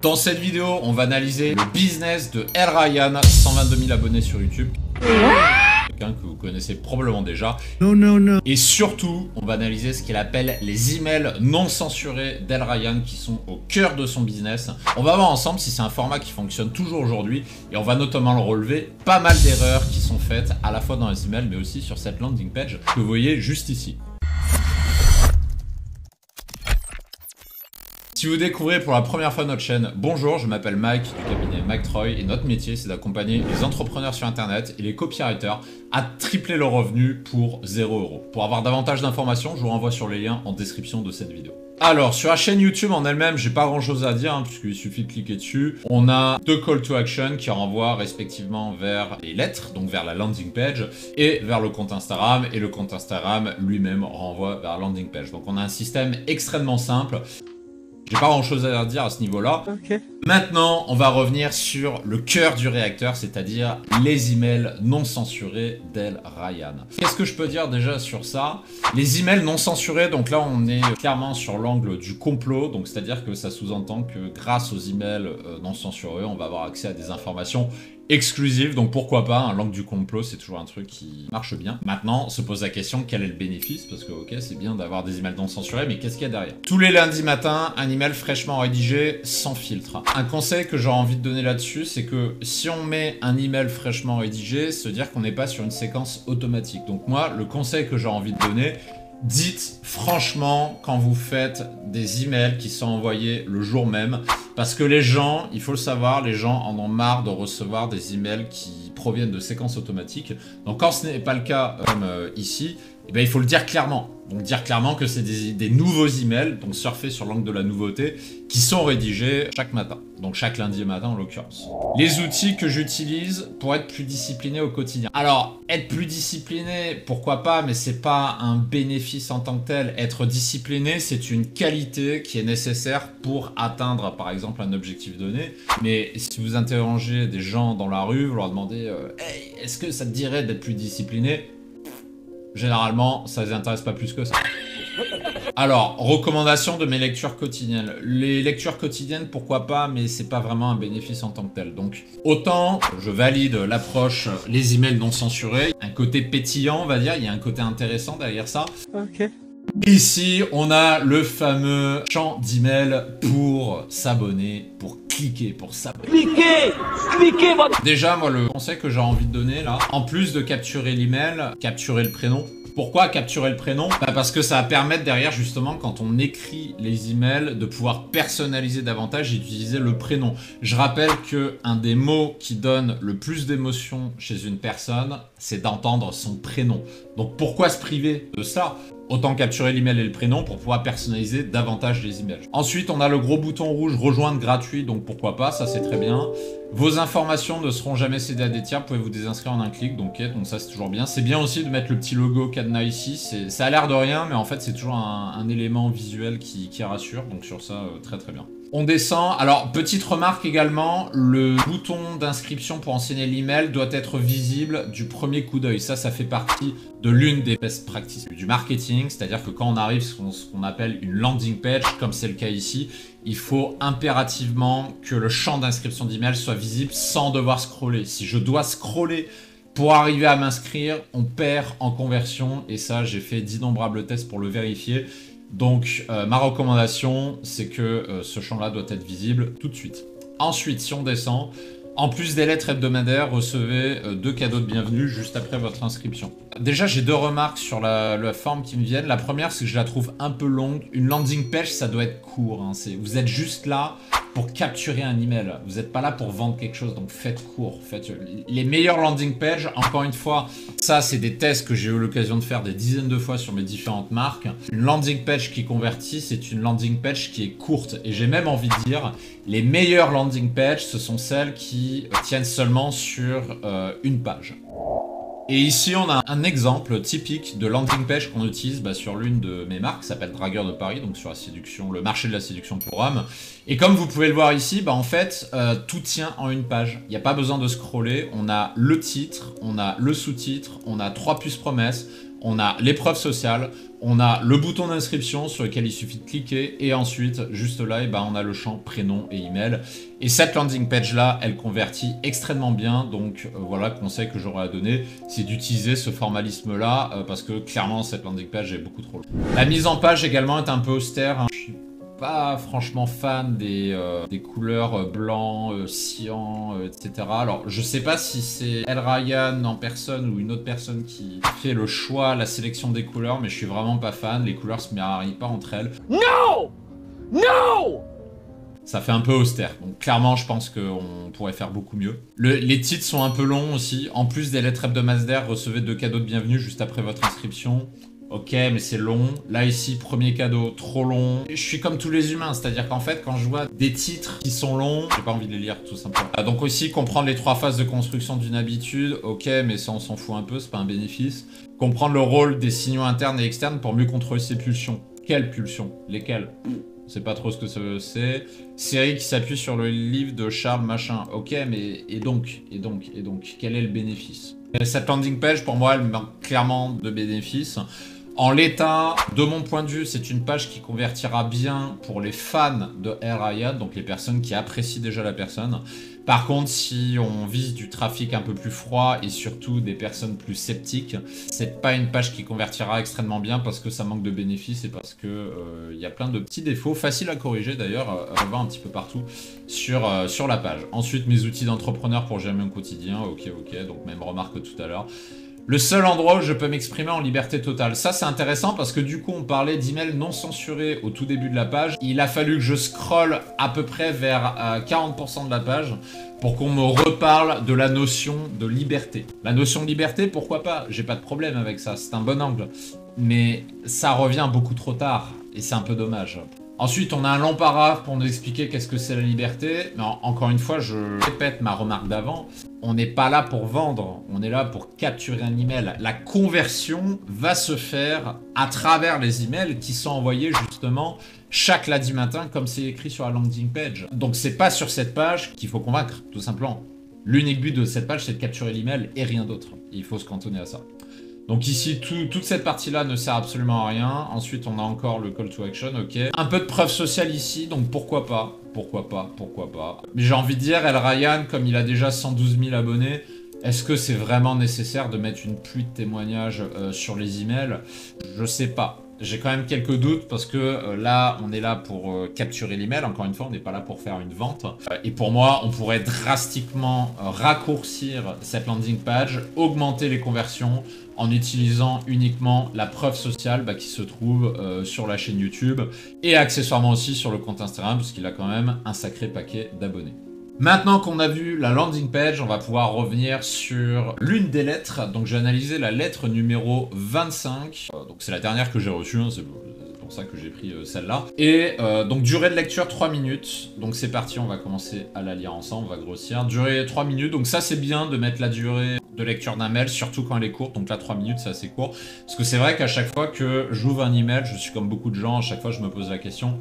Dans cette vidéo, on va analyser le business de El Ryan, 122 000 abonnés sur YouTube. Quelqu'un que vous connaissez probablement déjà. Non. Et surtout, on va analyser ce qu'il appelle les emails non censurés d'El Ryan qui sont au cœur de son business. On va voir ensemble si c'est un format qui fonctionne toujours aujourd'hui et on va notamment le relever pas mal d'erreurs qui sont faites à la fois dans les emails mais aussi sur cette landing page que vous voyez juste ici. Si vous découvrez pour la première fois notre chaîne, bonjour, je m'appelle Mike du cabinet McTroy et notre métier c'est d'accompagner les entrepreneurs sur internet et les copywriters à tripler leurs revenus pour 0 €. Pour avoir davantage d'informations, je vous renvoie sur les liens en description de cette vidéo. Alors, sur la chaîne YouTube en elle-même, j'ai pas grand chose à dire, puisqu'il suffit de cliquer dessus. On a deux call to action qui renvoient respectivement vers les lettres, donc vers la landing page, et vers le compte Instagram, et le compte Instagram lui-même renvoie vers la landing page. Donc on a un système extrêmement simple. J'ai pas grand chose à dire à ce niveau-là. Okay. Maintenant, on va revenir sur le cœur du réacteur, c'est-à-dire les emails non censurés d'El Ryan. Qu'est-ce que je peux dire déjà sur ça? Les emails non censurés, donc là on est clairement sur l'angle du complot, donc c'est-à-dire que ça sous-entend que grâce aux emails non censurés, on va avoir accès à des informations exclusive, donc pourquoi pas, un l'angle du complot, c'est toujours un truc qui marche bien. Maintenant, se pose la question, quel est le bénéfice? Parce que ok, c'est bien d'avoir des emails non censurés, mais qu'est-ce qu'il y a derrière? Tous les lundis matin, un email fraîchement rédigé, sans filtre. Un conseil que j'aurais envie de donner là-dessus, c'est que si on met un email fraîchement rédigé, se dire qu'on n'est pas sur une séquence automatique. Donc moi, le conseil que j'ai envie de donner, dites franchement quand vous faites des emails qui sont envoyés le jour même, parce que les gens, il faut le savoir, les gens en ont marre de recevoir des emails qui proviennent de séquences automatiques. Donc quand ce n'est pas le cas comme ici, eh bien, il faut le dire clairement. Donc dire clairement que c'est des nouveaux emails, donc surfer sur l'angle de la nouveauté, qui sont rédigés chaque matin. Donc chaque lundi matin en l'occurrence. Les outils que j'utilise pour être plus discipliné au quotidien. Alors, être plus discipliné, pourquoi pas, mais c'est pas un bénéfice en tant que tel. Être discipliné, c'est une qualité qui est nécessaire pour atteindre, par exemple, un objectif donné. Mais si vous interrogez des gens dans la rue, vous leur demandez hey, est-ce que ça te dirait d'être plus discipliné? Généralement, ça les intéresse pas plus que ça. Alors, recommandation de mes lectures quotidiennes. Les lectures quotidiennes, pourquoi pas, mais c'est pas vraiment un bénéfice en tant que tel. Donc, autant je valide l'approche, les emails non censurés, un côté pétillant, on va dire, il y a un côté intéressant derrière ça. Ok. Ici, on a le fameux champ d'email pour s'abonner, pour cliquer, pour s'abonner. Cliquez votre... Déjà, moi, le conseil que j'ai envie de donner, là, en plus de capturer l'email, capturer le prénom. Pourquoi capturer le prénom? Parce que ça va permettre derrière, justement, quand on écrit les emails, de pouvoir personnaliser davantage et d'utiliser le prénom. Je rappelle qu'un des mots qui donne le plus d'émotion chez une personne, c'est d'entendre son prénom. Donc pourquoi se priver de ça? Autant capturer l'email et le prénom pour pouvoir personnaliser davantage les emails. Ensuite, on a le gros bouton rouge rejoindre gratuit, donc pourquoi pas, ça c'est très bien. Vos informations ne seront jamais cédées à des tiers, vous pouvez vous désinscrire en un clic, donc ça c'est toujours bien. C'est bien aussi de mettre le petit logo cadenas ici, ça a l'air de rien, mais en fait c'est toujours un élément visuel qui rassure, donc sur ça, très très bien. On descend. Alors, petite remarque également, le bouton d'inscription pour enseigner l'email doit être visible du premier coup d'œil. Ça fait partie de l'une des best practices du marketing. C'est-à-dire que quand on arrive sur ce qu'on appelle une landing page, comme c'est le cas ici, il faut impérativement que le champ d'inscription d'email soit visible sans devoir scroller. Si je dois scroller pour arriver à m'inscrire, on perd en conversion. Et ça, j'ai fait d'innombrables tests pour le vérifier. Donc ma recommandation, c'est que ce champ-là doit être visible tout de suite. Ensuite, si on descend, en plus des lettres hebdomadaires, recevez 2 cadeaux de bienvenue juste après votre inscription. Déjà, j'ai 2 remarques sur la forme qui me viennent. La première, c'est que je la trouve un peu longue. Une landing page, ça doit être court. Vous êtes juste là pour capturer un email. Vous n'êtes pas là pour vendre quelque chose, donc faites court. Faites les meilleures landing pages, encore une fois, ça c'est des tests que j'ai eu l'occasion de faire des dizaines de fois sur mes différentes marques. Une landing page qui convertit, c'est une landing page qui est courte. Et j'ai même envie de dire, les meilleures landing pages, ce sont celles qui tiennent seulement sur une page. Et ici, on a un exemple typique de landing page qu'on utilise sur l'une de mes marques, qui s'appelle Dragueur de Paris, donc sur la séduction, le marché de la séduction pour hommes. Et comme vous pouvez le voir ici, en fait, tout tient en une page. Il n'y a pas besoin de scroller. On a le titre, on a le sous-titre, on a 3 puces promesses, on a l'épreuve sociale, on a le bouton d'inscription sur lequel il suffit de cliquer et ensuite, juste là, on a le champ prénom et email. Et cette landing page là, elle convertit extrêmement bien. Donc voilà, conseil que j'aurais à donner, c'est d'utiliser ce formalisme là parce que clairement cette landing page est beaucoup trop longue. La mise en page également est un peu austère. Je suis pas franchement fan des couleurs blanc, cyan, etc. Alors je sais pas si c'est El Ryan en personne ou une autre personne qui fait le choix, la sélection des couleurs, mais je suis vraiment pas fan. Les couleurs se marient pas entre elles. No! No! Ça fait un peu austère, donc clairement je pense qu'on pourrait faire beaucoup mieux. Les titres sont un peu longs aussi, en plus des lettres hebdomadaires, recevez 2 cadeaux de bienvenue juste après votre inscription. Ok, mais c'est long. Là ici, premier cadeau, trop long. Je suis comme tous les humains, c'est-à-dire qu'en fait, quand je vois des titres qui sont longs, j'ai pas envie de les lire tout simplement. Donc aussi, comprendre les 3 phases de construction d'une habitude, ok, mais ça on s'en fout un peu, c'est pas un bénéfice. Comprendre le rôle des signaux internes et externes pour mieux contrôler ses pulsions. Quelles pulsions? Lesquelles? On sait pas trop ce que c'est. Série qui s'appuie sur le livre de Charles Machin. Ok, mais et donc, quel est le bénéfice? Cette landing page, pour moi, elle manque clairement de bénéfices. En l'état, de mon point de vue, c'est une page qui convertira bien pour les fans de Air Ryan, donc les personnes qui apprécient déjà la personne. Par contre, si on vise du trafic un peu plus froid et surtout des personnes plus sceptiques, c'est pas une page qui convertira extrêmement bien parce que ça manque de bénéfices et parce que y a plein de petits défauts, faciles à corriger d'ailleurs, à voir un petit peu partout sur la page. Ensuite, mes outils d'entrepreneur pour gérer mon quotidien, ok, donc même remarque que tout à l'heure. Le seul endroit où je peux m'exprimer en liberté totale. Ça, c'est intéressant parce que du coup, on parlait d'emails non censurés au tout début de la page. Il a fallu que je scrolle à peu près vers 40% de la page pour qu'on me reparle de la notion de liberté. La notion de liberté, pourquoi pas? J'ai pas de problème avec ça, c'est un bon angle. Mais ça revient beaucoup trop tard et c'est un peu dommage. Ensuite, on a un long paragraphe pour nous expliquer qu'est-ce que c'est la liberté. Mais encore une fois, je répète ma remarque d'avant. On n'est pas là pour vendre, on est là pour capturer un email. La conversion va se faire à travers les emails qui sont envoyés justement chaque lundi matin comme c'est écrit sur la landing page. Donc c'est pas sur cette page qu'il faut convaincre, tout simplement. L'unique but de cette page, c'est de capturer l'email et rien d'autre. Il faut se cantonner à ça. Donc ici, toute cette partie-là ne sert absolument à rien. Ensuite, on a encore le call to action, ok. Un peu de preuve sociale ici, donc pourquoi pas. Mais j'ai envie de dire, El Ryan, comme il a déjà 112 000 abonnés, est-ce que c'est vraiment nécessaire de mettre une pluie de témoignages sur les emails? Je sais pas. J'ai quand même quelques doutes parce que là, on est là pour capturer l'email. Encore une fois, on n'est pas là pour faire une vente. Et pour moi, on pourrait drastiquement raccourcir cette landing page, augmenter les conversions en utilisant uniquement la preuve sociale qui se trouve sur la chaîne YouTube et accessoirement aussi sur le compte Instagram parce qu'il a quand même un sacré paquet d'abonnés. Maintenant qu'on a vu la landing page, on va pouvoir revenir sur l'une des lettres. Donc j'ai analysé la lettre numéro 25. Donc c'est la dernière que j'ai reçue, hein, c'est pour ça que j'ai pris celle-là. Et donc durée de lecture 3 minutes. Donc c'est parti, on va commencer à la lire ensemble, on va grossir. Durée 3 minutes, donc ça c'est bien de mettre la durée de lecture d'un mail, surtout quand elle est courte. Donc là 3 minutes c'est assez court. Parce que c'est vrai qu'à chaque fois que j'ouvre un email, je suis comme beaucoup de gens, à chaque fois je me pose la question,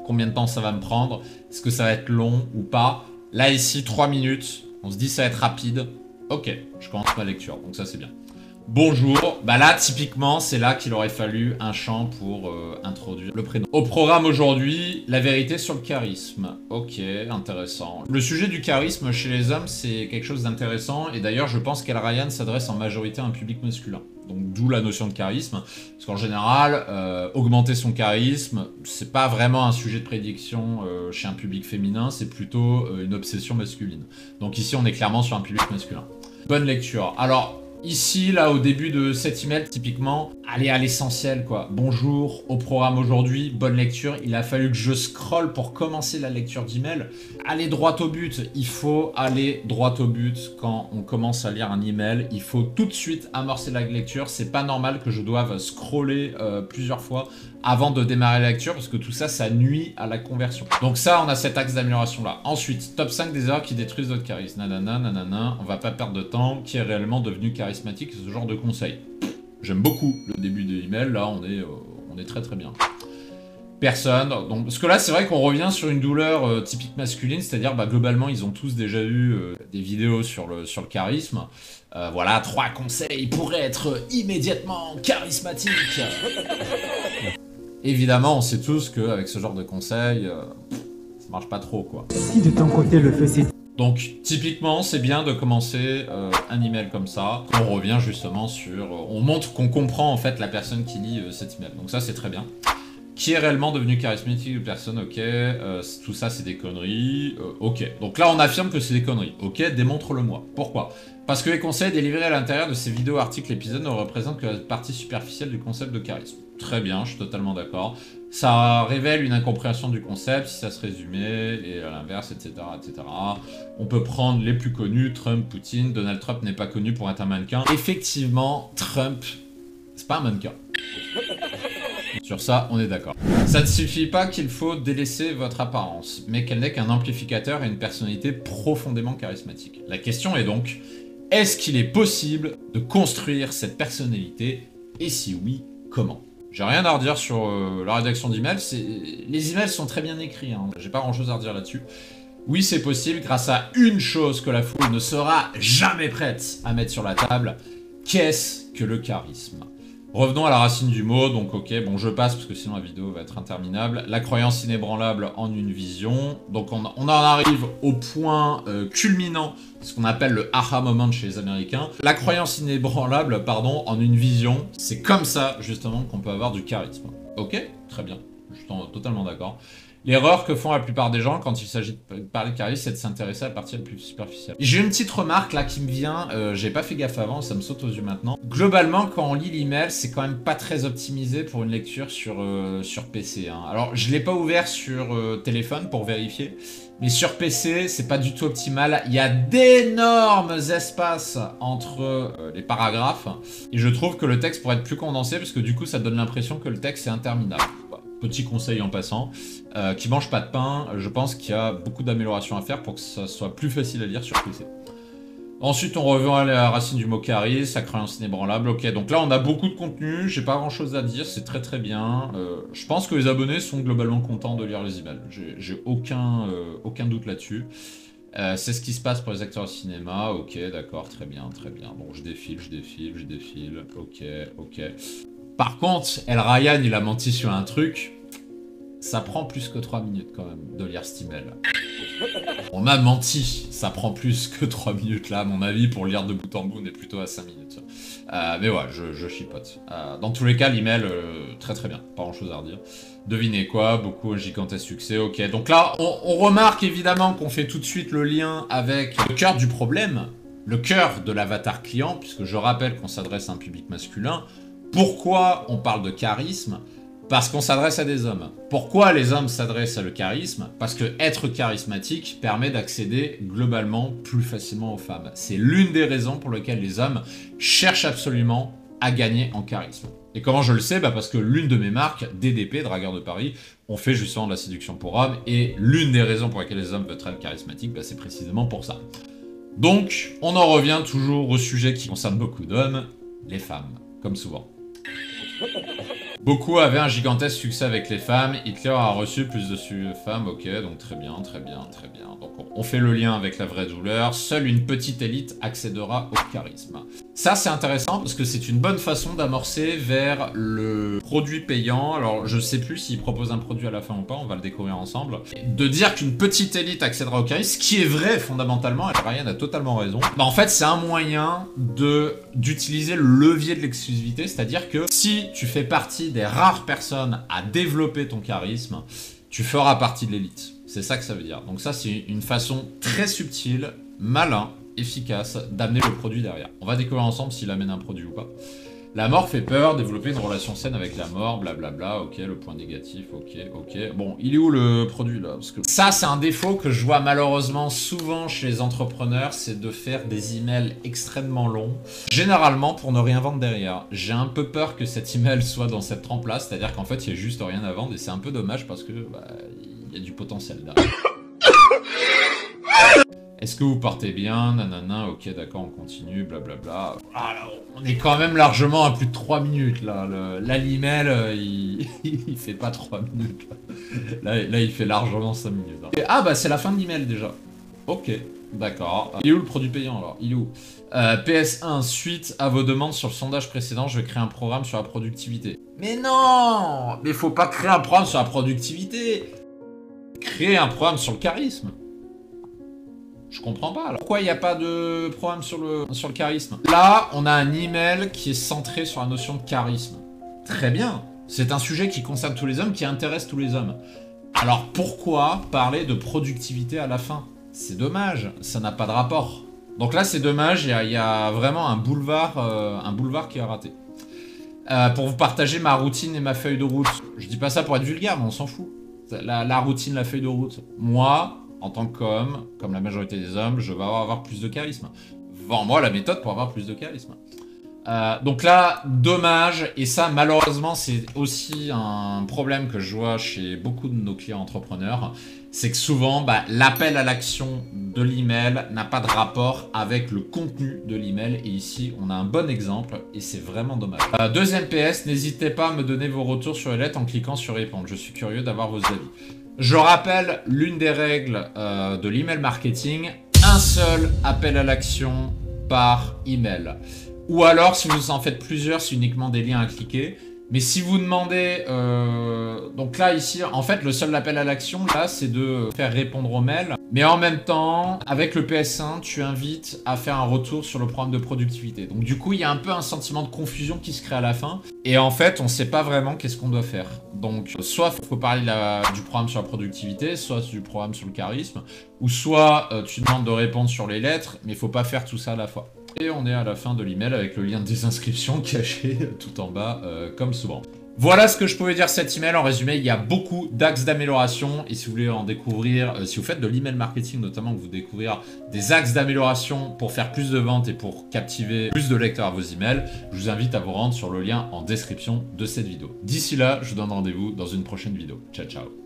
combien de temps ça va me prendre? Est-ce que ça va être long ou pas? Là, ici, 3 minutes. On se dit ça va être rapide. Ok, je commence ma lecture, donc ça c'est bien. Bonjour. Bah là, typiquement, c'est là qu'il aurait fallu un champ pour introduire le prénom. Au programme aujourd'hui, la vérité sur le charisme. Ok, intéressant. Le sujet du charisme chez les hommes, c'est quelque chose d'intéressant. Et d'ailleurs, je pense qu'El Ryan s'adresse en majorité à un public masculin. Donc d'où la notion de charisme. Parce qu'en général, augmenter son charisme, c'est pas vraiment un sujet de prédiction chez un public féminin, c'est plutôt une obsession masculine. Donc ici, on est clairement sur un public masculin. Bonne lecture. Alors, ici, là, au début de cet email, typiquement, allez à l'essentiel, quoi. Bonjour, au programme aujourd'hui, bonne lecture. Il a fallu que je scrolle pour commencer la lecture d'email. Allez droit au but. Il faut aller droit au but quand on commence à lire un email. Il faut tout de suite amorcer la lecture. C'est pas normal que je doive scroller plusieurs fois avant de démarrer la lecture parce que tout ça, ça nuit à la conversion. Donc ça, on a cet axe d'amélioration là. Ensuite, top 5 des erreurs qui détruisent votre charisme. Nanana, nanana, on va pas perdre de temps. Qui est réellement devenu charismatique, ce genre de conseils. J'aime beaucoup le début de l'email, là on est très très bien. Personne. Donc, parce que là, c'est vrai qu'on revient sur une douleur typique masculine, c'est-à-dire, bah, globalement, ils ont tous déjà eu des vidéos sur le charisme. Voilà, 3 conseils pour être immédiatement charismatique. Évidemment, on sait tous qu'avec ce genre de conseils, ça marche pas trop, quoi. Si de ton côté le feu c'est... Donc, typiquement, c'est bien de commencer un email comme ça. On revient justement sur... on montre qu'on comprend, en fait, la personne qui lit cet email. Donc ça, c'est très bien. Qui est réellement devenu charismatique ou personne, ok. Tout ça, c'est des conneries. Ok. Donc là, on affirme que c'est des conneries. Ok, démontre-le-moi. Pourquoi? Parce que les conseils délivrés à l'intérieur de ces vidéos, articles, épisodes ne représentent que la partie superficielle du concept de charisme. Très bien, je suis totalement d'accord. Ça révèle une incompréhension du concept, si ça se résumait, et à l'inverse, etc., etc. On peut prendre les plus connus, Trump, Poutine. Donald Trump n'est pas connu pour être un mannequin. Effectivement, Trump, c'est pas un mannequin. Sur ça, on est d'accord. Ça ne suffit pas qu'il faut délaisser votre apparence, mais qu'elle n'est qu'un amplificateur et une personnalité profondément charismatique. La question est donc, est-ce qu'il est possible de construire cette personnalité, et si oui, comment? J'ai rien à redire sur la rédaction d'emails, les emails sont très bien écrits, hein. J'ai pas grand chose à redire là-dessus. Oui, c'est possible grâce à une chose que la foule ne sera jamais prête à mettre sur la table. Qu'est-ce que le charisme? Revenons à la racine du mot, donc ok, bon je passe parce que sinon la vidéo va être interminable. La croyance inébranlable en une vision, donc on en arrive au point culminant, ce qu'on appelle le aha moment chez les Américains. La croyance inébranlable, pardon, en une vision, c'est comme ça justement qu'on peut avoir du charisme. Ok, très bien, je suis totalement d'accord. L'erreur que font la plupart des gens quand il s'agit de parler de charisme, c'est de s'intéresser à la partie la plus superficielle. J'ai une petite remarque là qui me vient, j'ai pas fait gaffe avant, ça me saute aux yeux maintenant. Globalement, quand on lit l'email, c'est quand même pas très optimisé pour une lecture sur PC. Hein. Alors, je l'ai pas ouvert sur téléphone pour vérifier, mais sur PC, c'est pas du tout optimal. Il y a d'énormes espaces entre les paragraphes, et je trouve que le texte pourrait être plus condensé, parce que du coup, ça donne l'impression que le texte est interminable. Petit conseil en passant, qui mange pas de pain, je pense qu'il y a beaucoup d'améliorations à faire pour que ça soit plus facile à lire sur PC. Ensuite, on revient à la racine du mot charisme, sa croyance inébranlable. Ok, donc là, on a beaucoup de contenu, j'ai pas grand chose à dire, c'est très très bien. Je pense que les abonnés sont globalement contents de lire les emails, j'ai aucun doute là-dessus. C'est ce qui se passe pour les acteurs de cinéma, ok, d'accord, très bien, très bien. Bon, je défile, ok. Par contre, El Ryan, il a menti sur un truc. Ça prend plus que 3 minutes quand même de lire cet email. On m'a menti, ça prend plus que 3 minutes là, à mon avis, pour lire de bout en bout, on est plutôt à 5 minutes. Mais ouais, je chipote. Dans tous les cas, l'email, très très bien, pas grand chose à redire. Devinez quoi, beaucoup un gigantesque succès, ok. Donc là, on remarque évidemment qu'on fait tout de suite le lien avec le cœur du problème, le cœur de l'avatar client, puisque je rappelle qu'on s'adresse à un public masculin. Pourquoi on parle de charisme? Parce qu'on s'adresse à des hommes. Pourquoi les hommes s'adressent à le charisme? Parce que être charismatique permet d'accéder globalement plus facilement aux femmes. C'est l'une des raisons pour lesquelles les hommes cherchent absolument à gagner en charisme. Et comment je le sais? Parce que l'une de mes marques, DDP, Dragueur de Paris, on fait justement de la séduction pour hommes, et l'une des raisons pour lesquelles les hommes veulent être charismatiques, c'est précisément pour ça. Donc, on en revient toujours au sujet qui concerne beaucoup d'hommes, les femmes, comme souvent. Beaucoup avaient un gigantesque succès avec les femmes, Hitler a reçu plus de femmes, ok, donc très bien. Donc on fait le lien avec la vraie douleur, seule une petite élite accédera au charisme. Ça c'est intéressant parce que c'est une bonne façon d'amorcer vers le produit payant, alors je sais plus s'il propose un produit à la fin ou pas, on va le découvrir ensemble. De dire qu'une petite élite accédera au charisme, ce qui est vrai fondamentalement, et Ryan a totalement raison, en fait c'est un moyen d'utiliser le levier de l'exclusivité, c'est-à-dire que si tu fais partie des rares personnes à développer ton charisme, tu feras partie de l'élite. C'est ça que ça veut dire. Donc ça, c'est une façon très subtile, malin, efficace d'amener le produit derrière. On va découvrir ensemble s'il amène un produit ou pas. La mort fait peur, développer une relation saine avec la mort, blablabla, ok, le point négatif, ok. Bon, il est où le produit là? Parce que ça, c'est un défaut que je vois malheureusement souvent chez les entrepreneurs, c'est de faire des emails extrêmement longs, généralement pour ne rien vendre derrière. J'ai un peu peur que cet email soit dans cette trempe-là, c'est-à-dire qu'en fait, il n'y a juste rien à vendre, et c'est un peu dommage parce que il y a du potentiel derrière. Est-ce que vous partez bien? Nanana, ok, d'accord, on continue, blablabla. Ah, là, on est quand même largement à plus de 3 minutes, là. L'email, il fait pas 3 minutes. Là, il fait largement 5 minutes. Hein. Ah, bah, c'est la fin de l'email, déjà. Ok, d'accord. Il est où le produit payant, alors? Il est où? PS1, suite à vos demandes sur le sondage précédent, je vais créer un programme sur la productivité. Mais non! Mais faut pas créer un programme sur la productivité! Créer un programme sur le charisme. Je comprends pas. Alors. Pourquoi il n'y a pas de programme sur le charisme? Là, on a un email qui est centré sur la notion de charisme. Très bien. C'est un sujet qui concerne tous les hommes, qui intéresse tous les hommes. Alors pourquoi parler de productivité à la fin? C'est dommage, ça n'a pas de rapport. Donc là, c'est dommage, il y a vraiment un boulevard qui a raté. Pour vous partager ma routine et ma feuille de route. Je dis pas ça pour être vulgaire, mais on s'en fout. La routine, la feuille de route. Moi, en tant qu'homme, comme la majorité des hommes, je vais avoir plus de charisme. Vends-moi la méthode pour avoir plus de charisme. Donc là, dommage, et ça, malheureusement, c'est aussi un problème que je vois chez beaucoup de nos clients entrepreneurs, c'est que souvent, bah, l'appel à l'action de l'email n'a pas de rapport avec le contenu de l'email, et ici, on a un bon exemple, et c'est vraiment dommage. Deuxième PS, n'hésitez pas à me donner vos retours sur les lettres en cliquant sur répondre, je suis curieux d'avoir vos avis. Je rappelle l'une des règles de l'email marketing, un seul appel à l'action par email. Ou alors, si vous en faites plusieurs, c'est uniquement des liens à cliquer. Mais si vous demandez... donc là, ici, en fait, le seul appel à l'action, là, c'est de faire répondre aux mails. Mais en même temps, avec le PS1, tu invites à faire un retour sur le programme de productivité. Donc du coup, il y a un peu un sentiment de confusion qui se crée à la fin. Et en fait, on ne sait pas vraiment qu'est-ce qu'on doit faire. Donc, soit il faut parler du programme sur la productivité, soit du programme sur le charisme, ou soit tu demandes de répondre sur les lettres, mais il ne faut pas faire tout ça à la fois. Et on est à la fin de l'email avec le lien de désinscription caché tout en bas, comme souvent. Voilà ce que je pouvais dire cet email. En résumé, il y a beaucoup d'axes d'amélioration. Et si vous voulez en découvrir, si vous faites de l'email marketing notamment, que vous découvrir des axes d'amélioration pour faire plus de ventes et pour captiver plus de lecteurs à vos emails, je vous invite à vous rendre sur le lien en description de cette vidéo. D'ici là, je vous donne rendez-vous dans une prochaine vidéo. Ciao, ciao.